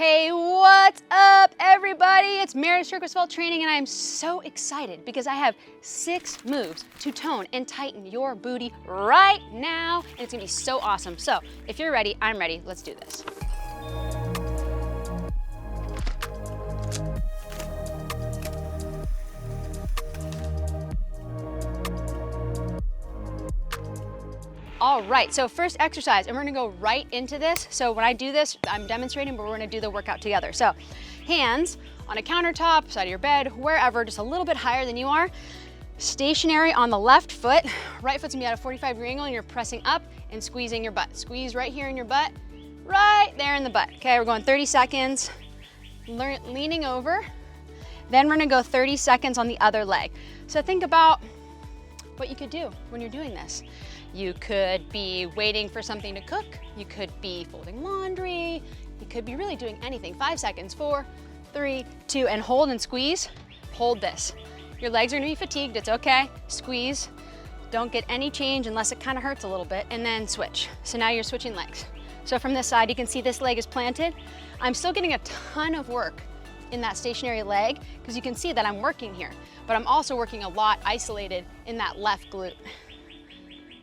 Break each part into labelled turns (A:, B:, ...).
A: Hey, what's up, everybody? It's Meredith, Shirk Training, and I'm so excited because I have 6 moves to tone and tighten your booty right now, and it's gonna be so awesome. So if you're ready, I'm ready. Let's do this. All right, so first exercise, and we're gonna go right into this. So when I do this, I'm demonstrating, but we're gonna do the workout together. So hands on a countertop, side of your bed, wherever, just a little bit higher than you are. Stationary on the left foot. Right foot's gonna be at a 45-degree angle, and you're pressing up and squeezing your butt. Squeeze right here in your butt, right there in the butt. Okay, we're going 30 seconds, leaning over. Then we're gonna go 30 seconds on the other leg. So think about what you could do when you're doing this. You could be waiting for something to cook. You could be folding laundry. You could be really doing anything. 5 seconds, 4, 3, 2, and hold and squeeze. Hold this. Your legs are gonna be fatigued, it's okay. Squeeze. Don't get any change unless it kind of hurts a little bit, and then switch. So now you're switching legs. So from this side, you can see this leg is planted. I'm still getting a ton of work in that stationary leg because you can see that I'm working here, but I'm also working a lot isolated in that left glute.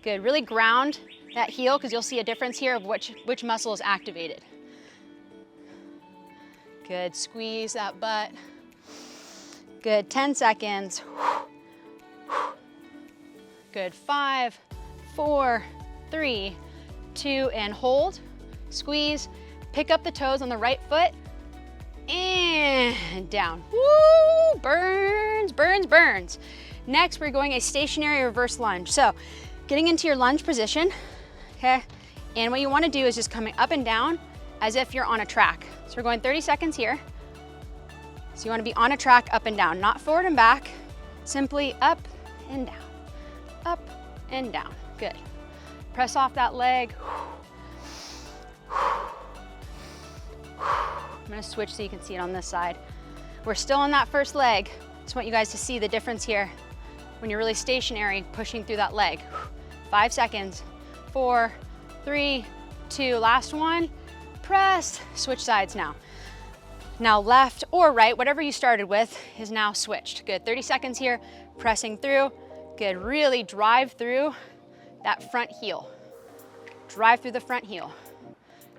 A: Good, really ground that heel because you'll see a difference here of which muscle is activated. Good, squeeze that butt. Good, 10 seconds. Good, 5, 4, 3, 2, and hold. Squeeze, pick up the toes on the right foot, and down. Woo, burns, burns, burns. Next, we're going a stationary reverse lunge. So, getting into your lunge position, okay? And what you wanna do is just coming up and down as if you're on a track. So we're going 30 seconds here. So you wanna be on a track, up and down, not forward and back, simply up and down, up and down. Good. Press off that leg. I'm gonna switch so you can see it on this side. We're still on that first leg. Just want you guys to see the difference here when you're really stationary, pushing through that leg. 5 seconds, 4, 3, 2, last one. Press, switch sides now. Now left or right, whatever you started with is now switched. Good, 30 seconds here, pressing through. Good, really drive through that front heel. Drive through the front heel.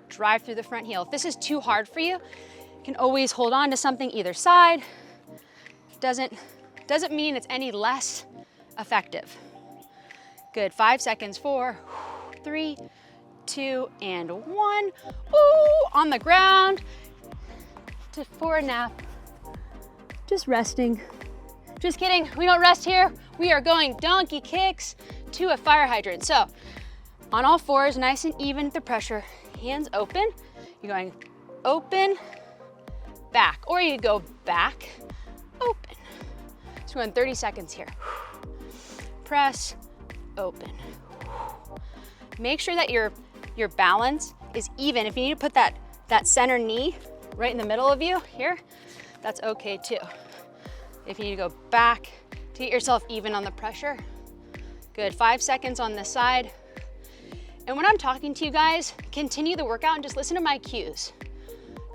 A: Drive through the front heel. If this is too hard for you, you can always hold on to something either side. Doesn't mean it's any less effective. Good, 5 seconds, 4, 3, 2, and 1. Ooh, on the ground, for a nap. Just resting. Just kidding, we don't rest here. We are going donkey kicks to a fire hydrant. So, on all fours, nice and even with the pressure. Hands open. You're going open, back, or you go back, open. So we're going 30 seconds here. Press, open. Make sure that your balance is even. If you need to put that center knee right in the middle of you here, that's okay too. If you need to go back to get yourself even on the pressure. Good, 5 seconds on this side. And when I'm talking to you guys, continue the workout and just listen to my cues.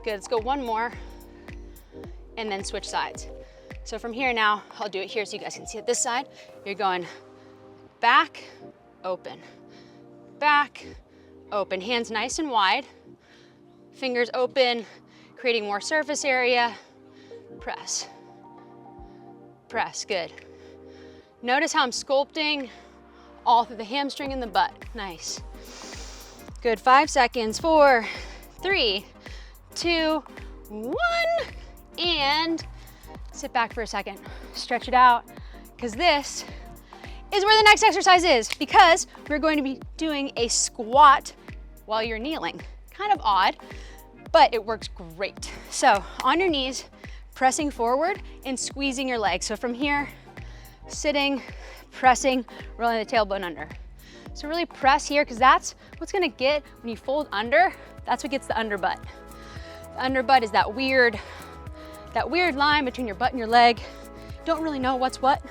A: Good, let's go one more and then switch sides. So from here now, I'll do it here so you guys can see it this side. You're going back, open, back, open. Hands nice and wide, fingers open, creating more surface area. Press, press, good. Notice how I'm sculpting all through the hamstring and the butt, nice. Good, 5 seconds, 4, 3, 2, 1, and sit back for a second, stretch it out, because this is where the next exercise is, because we're going to be doing a squat while you're kneeling. Kind of odd, but it works great. So on your knees, pressing forward and squeezing your legs. So from here, sitting, pressing, rolling the tailbone under. So really press here, because that's what's gonna get, when you fold under, that's what gets the underbutt. The underbutt is that weird line between your butt and your leg. Don't really know what's what.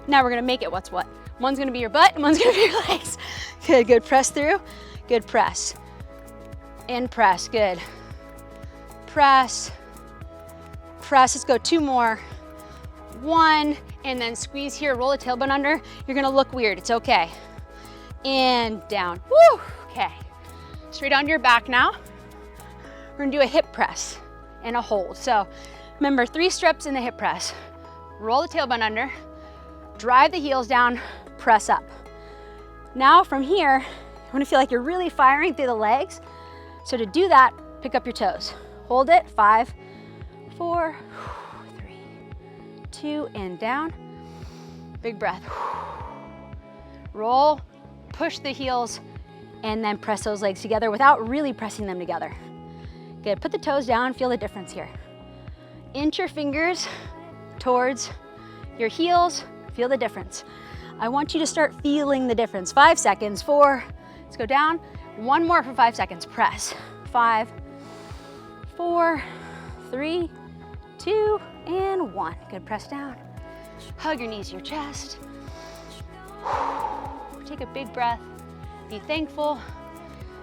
A: Now we're gonna make it what's what. One's gonna be your butt and one's gonna be your legs. Good, good, press through. Good, press. And press, good. press, press. Let's go 2 more. 1, and then squeeze here, roll the tailbone under. You're gonna look weird, it's okay. And down, woo, okay. Straight onto your back now. We're gonna do a hip press and a hold. So remember, 3 steps in the hip press. Roll the tailbone under, drive the heels down, press up. Now from here, you wanna feel like you're really firing through the legs. So to do that, pick up your toes. Hold it, 5, 4, 3, 2, and down. Big breath. Roll, push the heels, and then press those legs together without really pressing them together. Good, put the toes down, feel the difference here. Inch your fingers towards your heels, feel the difference. I want you to start feeling the difference. 5 seconds, 4, let's go down. 1 more for 5 seconds, press. 5, 4, 3, 2, and 1. Good, press down. Hug your knees to your chest. Take a big breath. Be thankful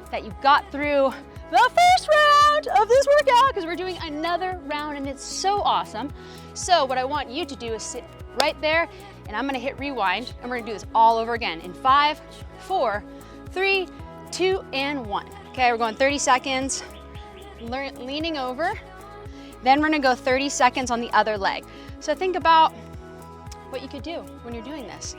A: that you got through the first round of this workout because we're doing another round and it's so awesome. So what I want you to do is sit right there and I'm gonna hit rewind and we're gonna do this all over again in 5, 4, 3, 2, and 1. Okay, we're going 30 seconds, leaning over. Then we're gonna go 30 seconds on the other leg. So think about what you could do when you're doing this.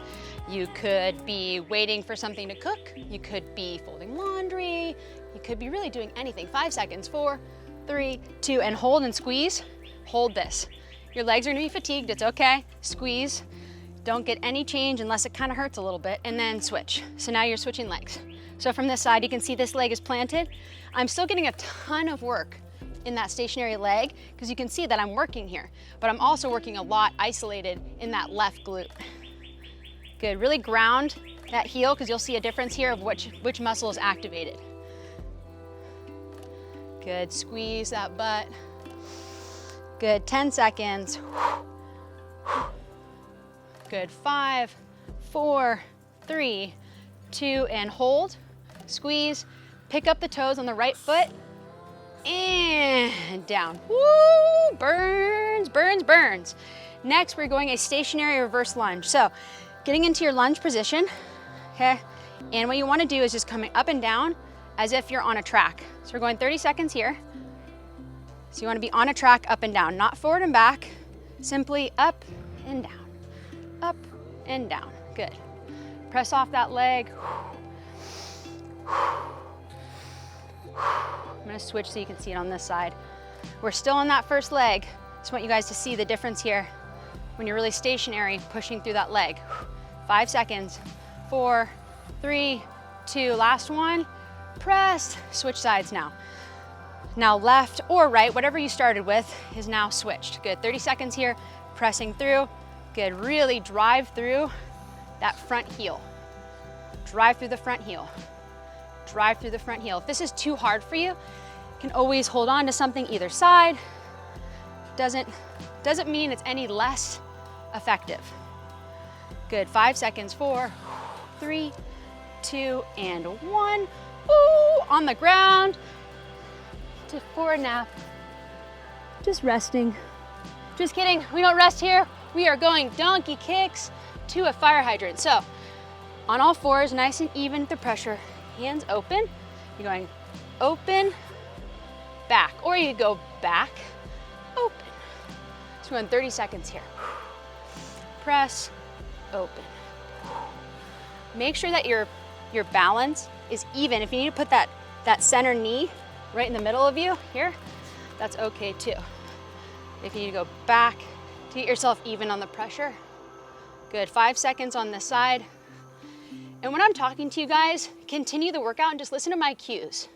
A: You could be waiting for something to cook. You could be folding laundry. You could be really doing anything. 5 seconds, 4, 3, 2, and hold and squeeze. Hold this. Your legs are gonna be fatigued, it's okay. Squeeze. Don't get any change unless it kind of hurts a little bit, and then switch. So now you're switching legs. So from this side, you can see this leg is planted. I'm still getting a ton of work in that stationary leg because you can see that I'm working here, but I'm also working a lot isolated in that left glute. Good, really ground that heel because you'll see a difference here of which muscle is activated. Good, squeeze that butt. Good, 10 seconds. Good, 5, 4, 3, 2, and hold. Squeeze, pick up the toes on the right foot, and down. Woo, burns, burns, burns. Next, we're going a stationary reverse lunge. So, getting into your lunge position, okay? And what you wanna do is just coming up and down as if you're on a track. So we're going 30 seconds here. So you wanna be on a track, up and down, not forward and back, simply up and down, up and down, good. Press off that leg. I'm gonna switch so you can see it on this side. We're still on that first leg. Just want you guys to see the difference here when you're really stationary, pushing through that leg. 5 seconds, 4, 3, 2, last one. Press, switch sides now. Now left or right, whatever you started with is now switched. Good, 30 seconds here, pressing through. Good, really drive through that front heel. Drive through the front heel. Drive through the front heel. If this is too hard for you, you can always hold on to something either side. Doesn't mean it's any less effective. Good, 5 seconds, 4, 3, 2, and 1. Ooh, on the ground. For a nap. Just resting. Just kidding, we don't rest here. We are going donkey kicks to a fire hydrant. So, on all fours, nice and even with the pressure. Hands open. You're going open, back, or you go back, open. So we're going 30 seconds here. Press, open. Make sure that your balance is even. If you need to put that center knee right in the middle of you here, that's okay too. If you need to go back to get yourself even on the pressure. Good, 5 seconds on this side. And when I'm talking to you guys, continue the workout and just listen to my cues.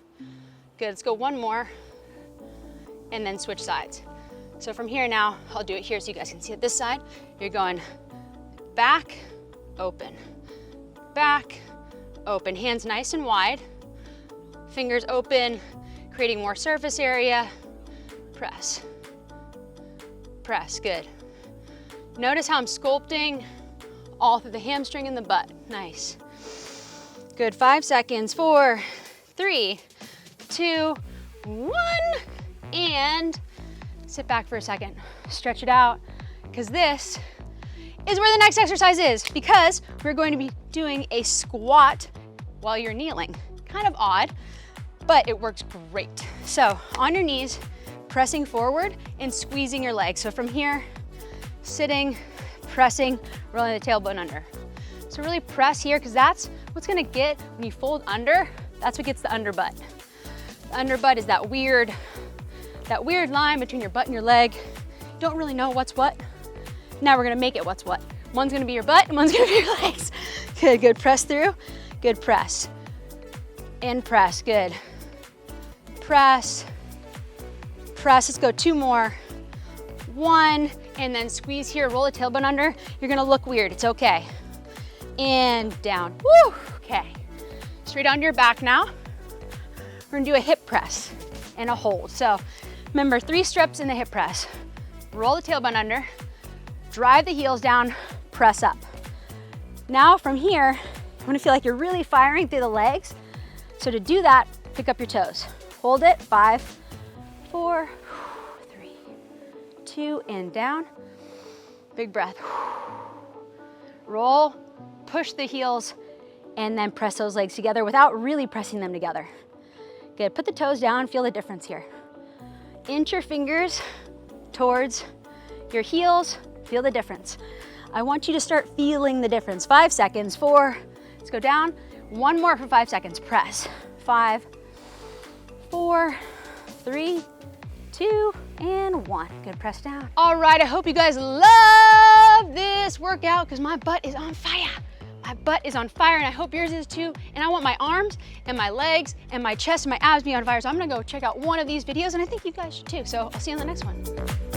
A: Good, let's go one more and then switch sides. So from here now, I'll do it here so you guys can see it this side. You're going back, open, back, open. Hands nice and wide, fingers open, creating more surface area. Press, press, good. Notice how I'm sculpting all through the hamstring and the butt. Nice. Good, 5 seconds, 4, 3, 2, 1. And sit back for a second, stretch it out, because this is where the next exercise is, because we're going to be doing a squat while you're kneeling. Kind of odd, but it works great. So on your knees, pressing forward and squeezing your legs. So from here, sitting, pressing, rolling the tailbone under. So really press here, because that's what's gonna get, when you fold under, that's what gets the underbutt. The underbutt is that weird line between your butt and your leg. You don't really know what's what. Now we're gonna make it what's what. One's gonna be your butt and one's gonna be your legs. Good, good, press through, good, press. And press, good. Press, press, let's go 2 more. 1, and then squeeze here, roll the tailbone under. You're gonna look weird, it's okay. And down, woo, okay. Straight onto your back now. We're gonna do a hip press and a hold. So remember, 3 steps in the hip press. Roll the tailbone under, drive the heels down, press up. Now from here, you wanna feel like you're really firing through the legs. So to do that, pick up your toes. Hold it, 5, 4, 3, 2, and down. Big breath. Roll, push the heels, and then press those legs together without really pressing them together. Good, put the toes down, feel the difference here. Inch your fingers towards your heels, feel the difference. I want you to start feeling the difference. 5 seconds, 4, let's go down. 1 more for 5 seconds, press. 5, 4, 3, 2, and 1. Good, press down. All right, I hope you guys love this workout, because my butt is on fire. My butt is on fire, and I hope yours is too. And I want my arms and my legs and my chest and my abs be on fire. So I'm gonna go check out one of these videos, and I think you guys should too. So I'll see you on the next one.